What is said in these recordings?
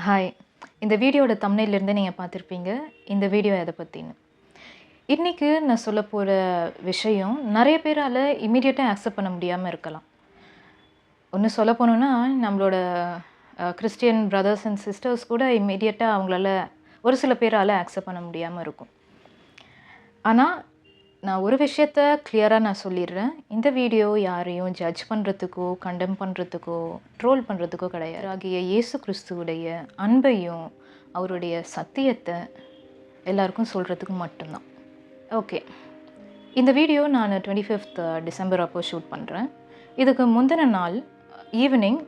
Hi. இந்த வீடியோட தம்ப்நெயில்லேருந்தே நீங்கள் பார்த்துருப்பீங்க. இந்த வீடியோ எதை பற்றின்னு. இன்றைக்கி நான் சொல்ல போகிற விஷயம் நிறைய பேரால் இமீடியட்டாக அக்செப்ட் பண்ண முடியாமல் இருக்கலாம். ஒன்று சொல்ல போனோன்னா நம்மளோட கிறிஸ்டியன் பிரதர்ஸ் அண்ட் சிஸ்டர்ஸ் கூட இமீடியட்டாக அவங்களால ஒரு சில பேரால் அக்செப்ட் பண்ண முடியாமல் இருக்கும். ஆனால் நான் ஒரு விஷயத்த கிளியராக நான் சொல்லிடுறேன். இந்த வீடியோ யாரையும் ஜட்ஜ் பண்ணுறதுக்கோ கண்டெம் பண்ணுறதுக்கோ ட்ரோல் பண்ணுறதுக்கோ கிடையாது. ஆகிய இயேசு கிறிஸ்துவுடைய அன்பையும் அவருடைய சத்தியத்தை எல்லாருக்கும் சொல்கிறதுக்கு மட்டும்தான். ஓகே, இந்த வீடியோ நான் 25th டிசம்பர் அப்போது ஷூட் பண்ணுறேன். இதுக்கு முந்தின நாள் ஈவினிங்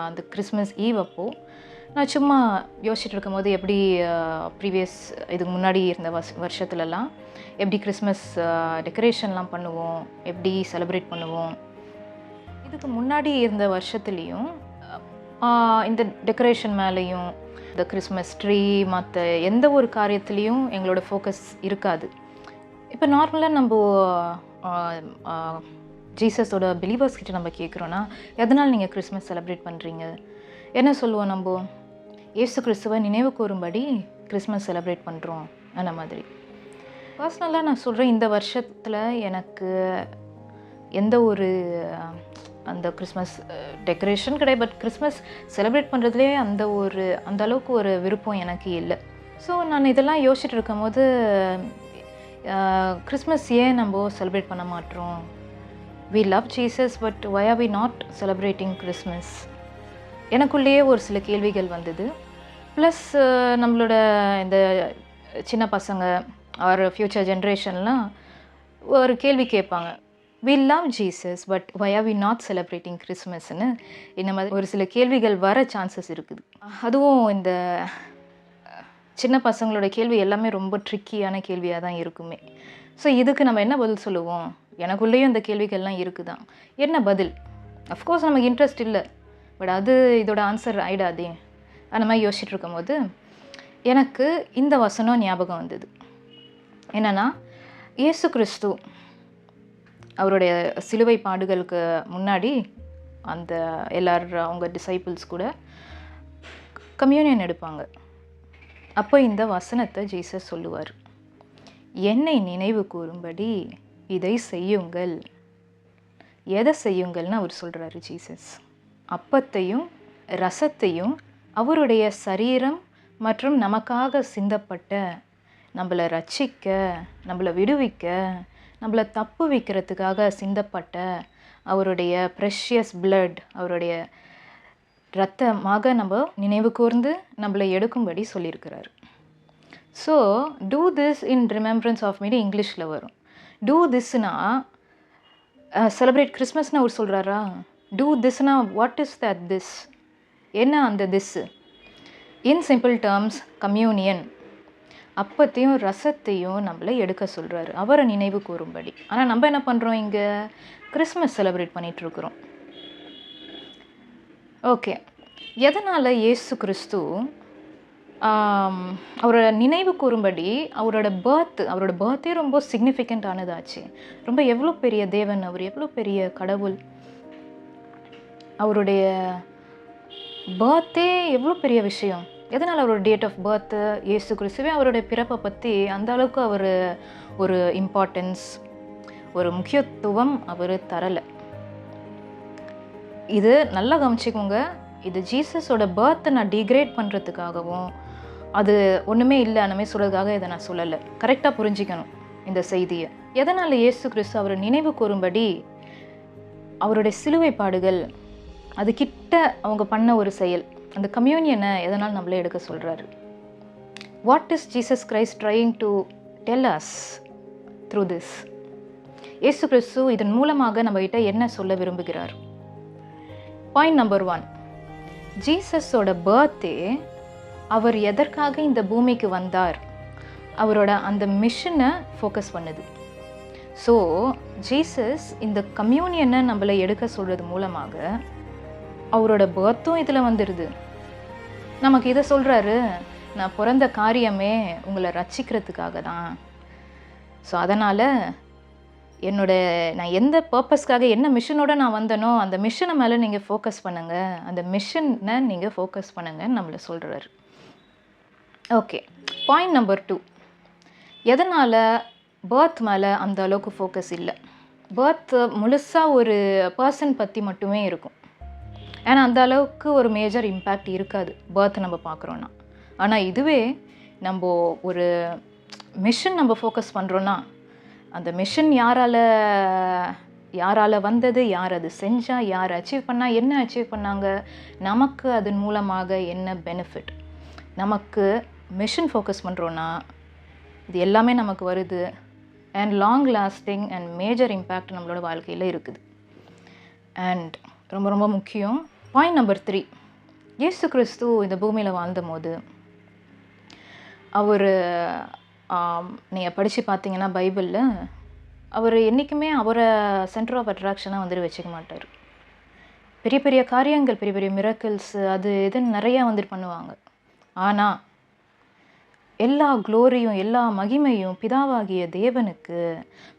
அந்த கிறிஸ்மஸ் ஈவ் அப்போது நான் சும்மா யோசிச்சுட்டு இருக்கும்போது எப்படி ப்ரீவியஸ் இதுக்கு முன்னாடி இருந்த வருஷத்துலலாம் எப்படி கிறிஸ்மஸ் டெக்கரேஷன்லாம் பண்ணுவோம், எப்படி செலிப்ரேட் பண்ணுவோம். இதுக்கு முன்னாடி இருந்த வருஷத்துலேயும் இந்த டெக்கரேஷன் மேலேயும் இந்த கிறிஸ்மஸ் ட்ரீ மற்ற எந்த ஒரு காரியத்துலேயும் எங்களோட ஃபோக்கஸ் இருக்காது. இப்போ நார்மலாக நம்ம ஜீசஸோட பிலீவர்ஸ் கிட்ட நம்ம கேட்குறோன்னா, எதனால் நீங்கள் கிறிஸ்மஸ் செலிப்ரேட் பண்ணுறீங்க? என்ன சொல்லுவோம் நம்ம? இயேசு கிறிஸ்துவை நினைவு கூறும்படி கிறிஸ்மஸ் செலிப்ரேட் பண்ணுறோம் அந்த மாதிரி. பர்சனலாக நான் சொல்கிறேன், இந்த வருஷத்தில் எனக்கு எந்த ஒரு அந்த கிறிஸ்மஸ் டெக்கரேஷன் கிடையாது. பட் கிறிஸ்மஸ் செலிப்ரேட் பண்ணுறதுலே அந்த அளவுக்கு ஒரு விருப்பம் எனக்கு இல்லை. ஸோ நான் இதெல்லாம் யோசிச்சுட்டு இருக்கும்போது கிறிஸ்மஸ் ஏன் நம்ம செலிப்ரேட் பண்ண மாட்டோம்? We love Jesus, but why are we not celebrating Christmas? எனக்குள்ளேயே ஒரு சில கேள்விகள் வந்தது. ப்ளஸ் நம்மளோட இந்த சின்ன பசங்க ஆர் ஃப்யூச்சர் ஜென்ரேஷன்லாம் ஒரு கேள்வி கேட்பாங்க. We love Jesus, but why are we not celebrating Christmasன்னு இந்த மாதிரி ஒரு சில கேள்விகள் வர சான்சஸ் இருக்குது. அதுவும் இந்த சின்ன பசங்களோட கேள்வி எல்லாமே ரொம்ப ட்ரிக்கியான கேள்வியாக தான் இருக்குமே. ஸோ இதுக்கு நம்ம என்ன பதில் சொல்லுவோம்? எனக்குள்ளேயும் இந்த கேள்விகள்லாம் இருக்குதான். என்ன பதில்? அஃப்கோர்ஸ் நமக்கு இன்ட்ரெஸ்ட் இல்லை, பட் அது இதோட ஆன்சர் ஆகிடாதே. அந்த மாதிரி யோசிச்சுட்டு இருக்கும்போது எனக்கு இந்த வசனம் ஞாபகம் வந்தது. என்னென்னா, இயேசு கிறிஸ்து அவருடைய சிலுவை பாடுகளுக்கு முன்னாடி அந்த அவங்க டிசைபிள்ஸ் கூட கம்யூனியன் எடுப்பாங்க. அப்போ இந்த வசனத்தை ஜீசஸ் சொல்லுவார், என்னை நினைவு கூறும்படி இதை செய்யுங்கள். எதை செய்யுங்கள்னு அவர் சொல்கிறாரு ஜீசஸ். அப்பத்தையும் ரசத்தையும் அவருடைய சரீரம் மற்றும் நமக்காக சிந்தப்பட்ட, நம்மளை ரட்சிக்க, நம்மளை விடுவிக்க, நம்மளை தப்பு வைக்கிறதுக்காக சிந்தப்பட்ட அவருடைய ப்ரெஷியஸ் பிளட், அவருடைய இரத்தமாக நம்ம நினைவு கூர்ந்து நம்மளை எடுக்கும்படி சொல்லியிருக்கிறார். So do this in remembrance of me இங்கிலீஷில் வரும். டூ திஸ்னா செலிப்ரேட் கிறிஸ்மஸ்னு அவர் சொல்கிறாரா? டூ திஸ்னா வாட் இஸ் தட் திஸ்? என்ன அந்த this? In simple terms communion, அப்பத்தையும் ரசத்தையும் நம்மளை எடுக்க சொல்கிறாரு, அவரை நினைவு கூறும்படி. ஆனால் நம்ம என்ன பண்ணுறோம்? இங்கே கிறிஸ்மஸ் செலிப்ரேட் பண்ணிகிட்ருக்குறோம். ஓகே, எதனால் இயேசு கிறிஸ்து அவரோட நினைவு கூறும்படி அவரோட பர்த்தே ரொம்ப சிக்னிஃபிகண்ட் ஆனதாச்சு. ரொம்ப எவ்வளோ பெரிய தேவன் அவர், எவ்வளோ பெரிய கடவுள், அவருடைய பர்த்டே எவ்வளோ பெரிய விஷயம். எதனால் அவரோட டேட் ஆஃப் பர்த்து இயேசு கிறிஸ்துவே அவருடைய பிறப்பை பற்றி அந்த அளவுக்கு அவர் ஒரு இம்பார்ட்டன்ஸ், ஒரு முக்கியத்துவம் அவர் தரலை. இது நல்லா கவனிச்சிக்கோங்க. இது ஜீசஸோட பர்த்தை நான் டிகிரேட் பண்ணுறதுக்காகவும் அது ஒன்றுமே இல்லை அந்த மாதிரி சொல்கிறதுக்காக இதை நான் சொல்லலை. கரெக்டாக புரிஞ்சிக்கணும் இந்த செய்தியை. எதனால் இயேசு கிறிஸ்து அவரை நினைவு கூறும்படி அவருடைய சிலுவை பாடுகள் அது கிட்ட அவங்க பண்ண ஒரு செயல், அந்த கம்யூனியனை எதனால் நம்மளே எடுக்க சொல்கிறாரு? What is Jesus Christ trying to tell us through this? இயேசு கிறிஸ்து இதன் மூலமாக நம்மகிட்ட என்ன சொல்ல விரும்புகிறார்? பாயிண்ட் நம்பர் 1, ஜீசஸோட பர்த்டே அவர் எதற்காக இந்த பூமிக்கு வந்தார், அவரோட அந்த மிஷனை ஃபோக்கஸ் பண்ணுது. ஸோ ஜீசஸ் இந்த கம்யூனியனை நம்மளை எடுக்க சொல்கிறது மூலமாக அவரோட பர்த்தும் இதில் வந்துடுது. நமக்கு இதை சொல்கிறாரு, நான் பிறந்த காரியமே உங்களை ரட்சிக்கிறதுக்காக தான். ஸோ அதனால் நான் எந்த பர்பஸ்க்காக என்ன மிஷனோட நான் வந்தனோ அந்த மிஷனை மேலே நீங்கள் ஃபோக்கஸ் பண்ணுங்கள், அந்த மிஷனை நீங்கள் ஃபோக்கஸ் பண்ணுங்கன்னு நம்மளை சொல்கிறாரு. Okay, point number 2. எதனால் பர்த் மேலே அந்த அளவுக்கு ஃபோக்கஸ் இல்லை? பர்த் முழுசாக ஒரு பர்சன் பற்றி மட்டுமே இருக்கும். ஏன்னா அந்த அளவுக்கு ஒரு மேஜர் இம்பேக்ட் இருக்காது பர்த் நம்ம பார்க்குறோன்னா. ஆனால் இதுவே நம்ம ஒரு மிஷன் நம்ம ஃபோக்கஸ் பண்ணுறோன்னா, அந்த மிஷன் யாரால் வந்தது, யார் அது செஞ்சால், யார் அச்சீவ் பண்ணால், என்ன அச்சீவ் பண்ணாங்க, நமக்கு அதன் மூலமாக என்ன பெனிஃபிட், நமக்கு மிஷன் ஃபோக்கஸ் பண்ணுறோன்னா இது எல்லாமே நமக்கு வருது. And long lasting and major impact நம்மளோட வாழ்க்கையில் இருக்குது. அண்ட் ரொம்ப ரொம்ப முக்கியம் பாயிண்ட் நம்பர் 3. இயேசு கிறிஸ்து இந்த பூமியில் வாழ்ந்த போது அவர், நீங்கள் படித்து பார்த்தீங்கன்னா பைபிளில், அவர் என்றைக்குமே அவரை சென்டர் ஆஃப் அட்ராக்ஷனாக வந்துட்டு வச்சுக்க மாட்டார். பெரிய பெரிய காரியங்கள், பெரிய பெரிய மிரக்கிள்ஸ், அது இதுன்னு நிறையா வந்துட்டு பண்ணுவாங்க. ஆனால் எல்லா க்ளோரியும் எல்லா மகிமையும் பிதாவாகிய தேவனுக்கு,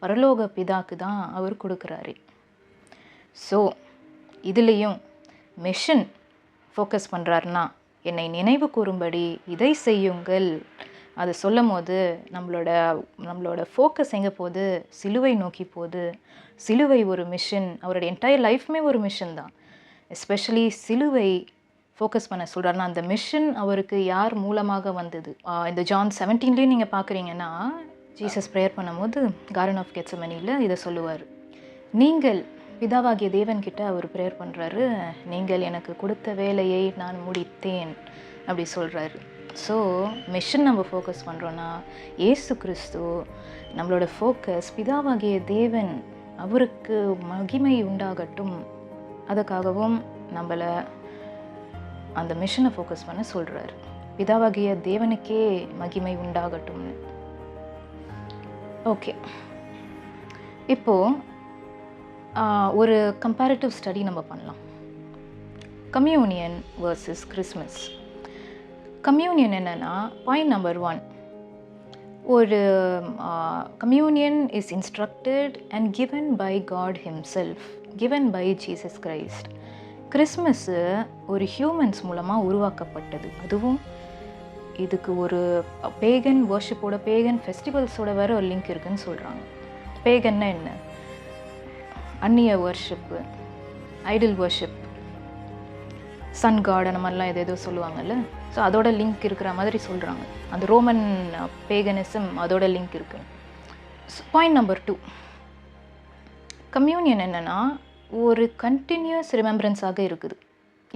பரலோக பிதாக்கு தான் அவர் கொடுக்குறாரு. ஸோ இதுலேயும் மிஷன் ஃபோக்கஸ் பண்ணுறாருன்னா, என்னை நினைவு கூறும்படி இதை செய்யுங்கள், அது சொல்லும் போது நம்மளோட ஃபோக்கஸ் எங்கே போகுது? சிலுவை நோக்கி போகுது. சிலுவை ஒரு மிஷன், அவருடைய என்டையர் லைஃப்மே ஒரு மிஷன் தான். எஸ்பெஷலி சிலுவை ஃபோக்கஸ் பண்ண சொல்கிறாருன்னா, அந்த மிஷன் அவருக்கு யார் மூலமாக வந்தது? இந்த ஜான் 17லேயும் நீங்கள் பார்க்குறீங்கன்னா, ஜீசஸ் ப்ரேயர் பண்ணும்போது கார்டன் ஆஃப் கெத்செமனியில் இதை சொல்லுவார். நீங்கள் பிதாவாகிய தேவன்கிட்ட அவர் ப்ரேயர் பண்ணுறாரு, நீங்கள் எனக்கு கொடுத்த வேலையை நான் முடித்தேன் அப்படி சொல்கிறாரு. ஸோ மிஷன் நம்ம ஃபோக்கஸ் பண்ணுறோன்னா, இயேசு கிறிஸ்து நம்மளோட ஃபோக்கஸ் பிதாவாகிய தேவன், அவருக்கு மகிமை உண்டாகட்டும், அதுக்காகவும் நம்மளை அந்த மிஷனை ஃபோக்கஸ் பண்ண சொல்கிறார். பிதாவாகிய தேவனுக்கே மகிமை உண்டாகட்டும்னு. ஓகே, இப்போது ஒரு கம்பேரிட்டிவ் ஸ்டடி நம்ம பண்ணலாம். Communion versus Christmas. கம்யூனியன் என்னென்னா, பாயிண்ட் நம்பர் 1, ஒரு communion is instructed and given by God himself, given by Jesus Christ. Christmas ஒரு ஹியூமன்ஸ் மூலமாக உருவாக்கப்பட்டது. அதுவும் இதுக்கு ஒரு பேகன் வர்ஷிப்போட, பேகன் ஃபெஸ்டிவல்ஸோட வேறு ஒரு லிங்க் இருக்குதுன்னு சொல்கிறாங்க. பேகன்னா என்ன? அந்நிய வர்ஷிப்பு, ஐடல் வர்ஷிப், சன் காட், அந்த மாதிரிலாம் ஏதோ சொல்லுவாங்கல்ல. ஸோ அதோட லிங்க் இருக்கிற மாதிரி சொல்கிறாங்க. அந்த ரோமன் பேகனிசம் அதோட லிங்க் இருக்குது. பாயிண்ட் நம்பர் 2, கம்யூனியன் என்னென்னா ஒரு கண்டினியூஸ் ரிமெம்பரன்ஸாக இருக்குது.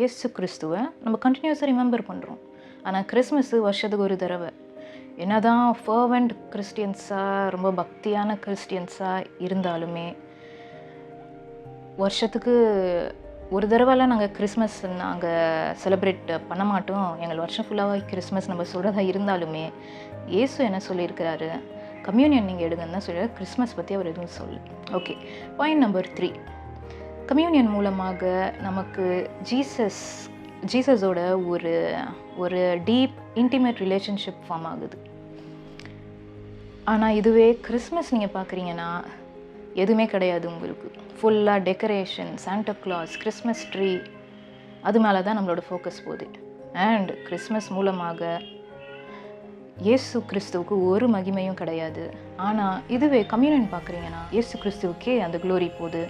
இயேசு கிறிஸ்துவை நம்ம கண்டினியூஸாக ரிமெம்பர் பண்ணுறோம். ஆனால் கிறிஸ்மஸ்ஸு வருஷத்துக்கு ஒரு தடவை. என்ன தான் ஃபர்வெண்ட் கிறிஸ்டியன்ஸாக, ரொம்ப பக்தியான கிறிஸ்டியன்ஸாக இருந்தாலுமே, வருஷத்துக்கு ஒரு தடவைலாம் நாங்கள் கிறிஸ்மஸ் நாங்கள் செலிப்ரேட் பண்ண மாட்டோம், எங்கள் வருஷம் ஃபுல்லாக கிறிஸ்மஸ் நம்ம சொல்கிறதா இருந்தாலுமே, இயேசு என்ன சொல்லியிருக்கிறாரு? கம்யூனியன் நீங்கள் எடுங்கன்னு தான் சொல்லியிருக்காரு. கிறிஸ்மஸ் பற்றி அவர் எதுவும் சொல்லு. ஓகே, பாயிண்ட் நம்பர் 3, கம்யூனியன் மூலமாக நமக்கு ஜீசஸோட ஒரு டீப் இன்டிமேட் ரிலேஷன்ஷிப் ஃபார்ம் ஆகுது. ஆனால் இதுவே கிறிஸ்மஸ் நீங்கள் பார்க்குறீங்கன்னா எதுவுமே கிடையாது. உங்களுக்கு ஃபுல்லாக decoration, Santa Claus, Christmas tree, அது மேலே தான் நம்மளோட ஃபோக்கஸ் போகுது. அண்ட் கிறிஸ்மஸ் மூலமாக இயேசு கிறிஸ்துவுக்கு ஒரு மகிமையும் கிடையாது. ஆனால் இதுவே கம்யூனியன் பார்க்குறீங்கன்னா இயேசு கிறிஸ்துவுக்கே அந்த க்ளோரி போகுது,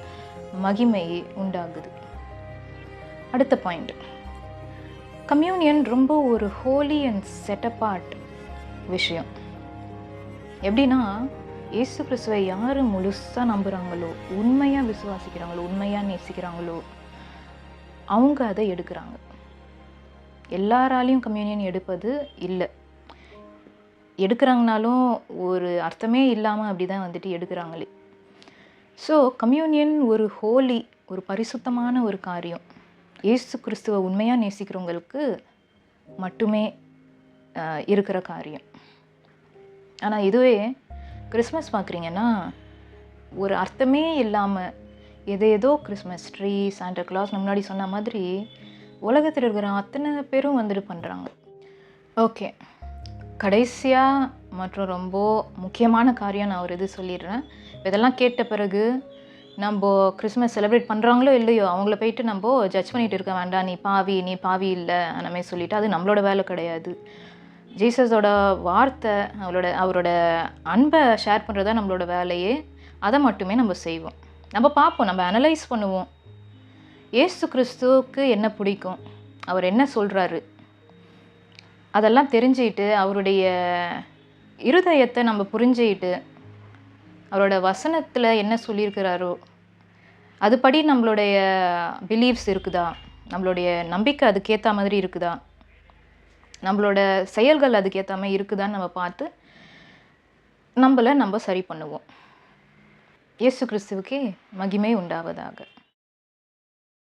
மகிமை உண்டாகுது. அடுத்த பாயிண்ட், கம்யூனியன் ரொம்ப ஒரு ஹோலி அண்ட் செட் அபார்ட் விஷயம். எப்படின்னா, இயேசு கிறிஸ்துவை யார் முழுசாக நம்புகிறாங்களோ, உண்மையாக விசுவாசிக்கிறாங்களோ, உண்மையாக நேசிக்கிறாங்களோ, அவங்க அதை எடுக்கிறாங்க. எல்லாராலையும் கம்யூனியன் எடுப்பது இல்லை. எடுக்கிறாங்கனாலும் ஒரு அர்த்தமே இல்லாமல் அப்படி தான் வந்துட்டு எடுக்கிறாங்களே. ஸோ கம்யூனியன் ஒரு ஹோலி, ஒரு பரிசுத்தமான ஒரு காரியம். இயேசு கிறிஸ்துவை உண்மையாக நேசிக்கிறவங்களுக்கு மட்டுமே இருக்கிற காரியம். ஆனால் இதுவே கிறிஸ்மஸ் பார்க்குறீங்கன்னா ஒரு அர்த்தமே இல்லாமல் ஏதோ கிறிஸ்மஸ் ட்ரீ, சாண்டா கிளாஸ் முன்னாடி சொன்ன மாதிரி உலகத்தில் இருக்கிற அத்தனை பேரும் வந்துட்டு பண்ணுறாங்க. ஓகே, கடைசியாக மற்றும் ரொம்ப முக்கியமான காரியம் நான் ஒரு இது சொல்லிடுறேன். இதெல்லாம் கேட்ட பிறகு நம்ம கிறிஸ்மஸ் செலிப்ரேட் பண்ணுறாங்களோ இல்லையோ அவங்கள போயிட்டு நம்ம ஜட்ஜ் பண்ணிட்டு இருக்க வேண்டாம். நீ பாவி இல்லை அந்த மாதிரி சொல்லிட்டு அது நம்மளோட வேலை கிடையாது. ஜீசஸோட வார்த்தை அவரோட அன்பை ஷேர் பண்ணுறது தான் நம்மளோட வேலையே. அதை மட்டுமே நம்ம செய்வோம். நம்ம பார்ப்போம், நம்ம அனலைஸ் பண்ணுவோம். இயேசு கிறிஸ்துவுக்கு என்ன பிடிக்கும், அவர் என்ன சொல்கிறாரு, அதெல்லாம் தெரிஞ்சுக்கிட்டு அவருடைய இருதயத்தை நம்ம புரிஞ்சுக்கிட்டு அவரோட வசனத்தில் என்ன சொல்லியிருக்கிறாரோ அதுபடி நம்மளுடைய பிலீவ்ஸ் இருக்குதா, நம்மளுடைய நம்பிக்கை அதுக்கேற்ற மாதிரி இருக்குதா, நம்மளோட செயல்கள் அதுக்கேற்ற மாதிரி இருக்குதான்னு நம்ம பார்த்து நம்ம சரி பண்ணுவோம். இயேசு கிறிஸ்துவுக்கே மகிமை உண்டாவதாக.